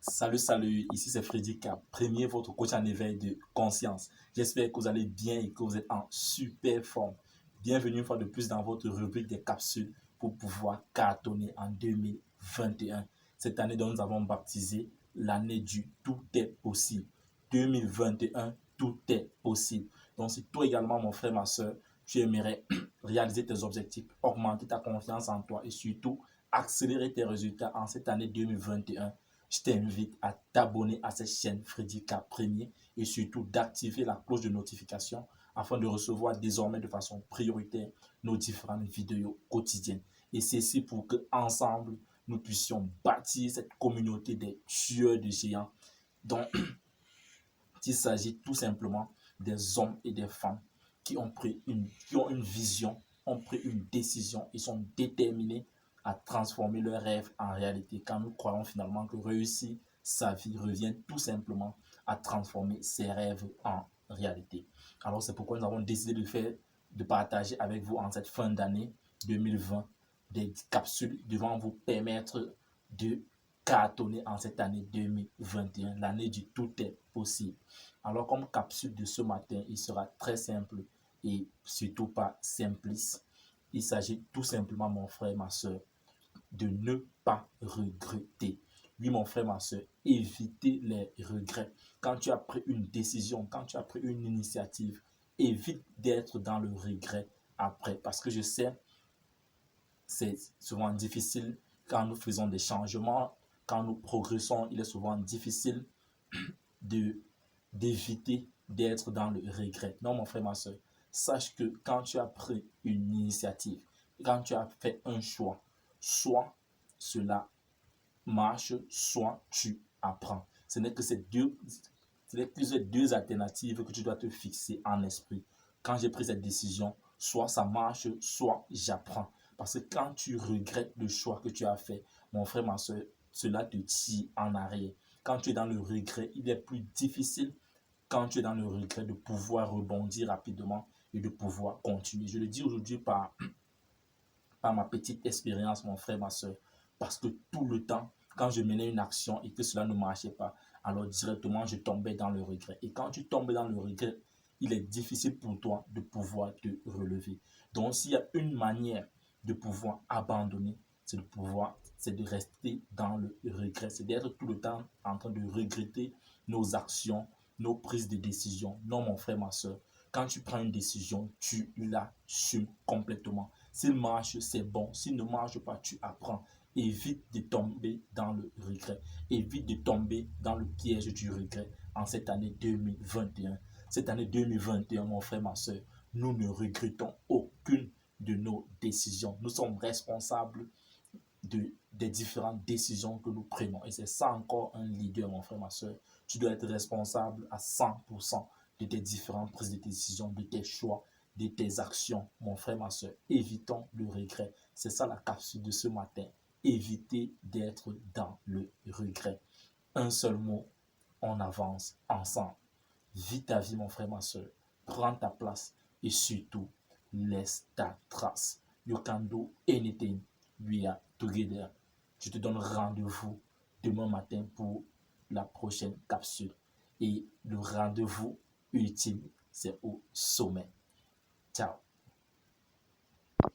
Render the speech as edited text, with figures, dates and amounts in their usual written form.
Salut, ici c'est Freddy Cap, premier votre coach en éveil de conscience. J'espère que vous allez bien et que vous êtes en super forme. Bienvenue une fois de plus dans votre rubrique des capsules pour pouvoir cartonner en 2021. Cette année dont nous avons baptisé l'année du tout est possible. 2021, tout est possible. Donc si toi également mon frère, ma soeur, tu aimerais réaliser tes objectifs, augmenter ta confiance en toi et surtout accélérer tes résultats en cette année 2021, je t'invite à t'abonner à cette chaîne Freddy K Premier et surtout d'activer la cloche de notification afin de recevoir désormais de façon prioritaire nos différentes vidéos quotidiennes. Et ceci pour que ensemble nous puissions bâtir cette communauté des tueurs de géants dont il s'agit tout simplement des hommes et des femmes qui ont une vision, ont pris une décision et sont déterminés à transformer leurs rêves en réalité. Quand nous croyons finalement que réussir sa vie revient tout simplement à transformer ses rêves en réalité. Alors c'est pourquoi nous avons décidé de partager avec vous en cette fin d'année 2020 des capsules devant vous permettre de cartonner en cette année 2021, l'année du tout est possible. Alors comme capsule de ce matin, il sera très simple et surtout pas simpliste. Il s'agit tout simplement, mon frère, ma soeur, de ne pas regretter. Oui, mon frère, ma soeur, évitez les regrets. Quand tu as pris une décision, quand tu as pris une initiative, évite d'être dans le regret après. Parce que je sais, c'est souvent difficile quand nous faisons des changements, quand nous progressons, il est souvent difficile d'éviter d'être dans le regret. Non, mon frère, ma soeur, sache que quand tu as pris une initiative, quand tu as fait un choix, soit cela marche, soit tu apprends. Ce n'est que ces deux alternatives que tu dois te fixer en esprit. Quand j'ai pris cette décision, soit ça marche, soit j'apprends. Parce que quand tu regrettes le choix que tu as fait, mon frère, ma soeur, cela te tire en arrière. Quand tu es dans le regret, il est plus difficile quand tu es dans le regret de pouvoir rebondir rapidement et de pouvoir continuer. Je le dis aujourd'hui par ma petite expérience, mon frère, ma soeur, parce que tout le temps, quand je menais une action et que cela ne marchait pas, alors directement, je tombais dans le regret. Et quand tu tombes dans le regret, il est difficile pour toi de pouvoir te relever. Donc, s'il y a une manière de pouvoir abandonner, c'est de rester dans le regret. C'est d'être tout le temps en train de regretter nos actions, nos prises de décision. Non, mon frère, ma soeur, quand tu prends une décision, tu l'assumes complètement. S'il marche, c'est bon. S'il ne marche pas, tu apprends. Évite de tomber dans le regret. Évite de tomber dans le piège du regret en cette année 2021. Cette année 2021, mon frère, ma soeur, nous ne regrettons aucune de nos décisions. Nous sommes responsables des différentes décisions que nous prenons. Et c'est ça encore un leader, mon frère, ma soeur. Tu dois être responsable à 100% de tes différentes prises de décision, de tes choix, de tes actions, mon frère, ma soeur. Évitons le regret. C'est ça la capsule de ce matin. Évitez d'être dans le regret. Un seul mot, on avance ensemble. Vis ta vie, mon frère, ma soeur. Prends ta place et surtout, laisse ta trace. You can do anything. We are together. Je te donne rendez-vous demain matin pour la prochaine capsule. Et le rendez-vous ultime, c'est au sommet. Ciao.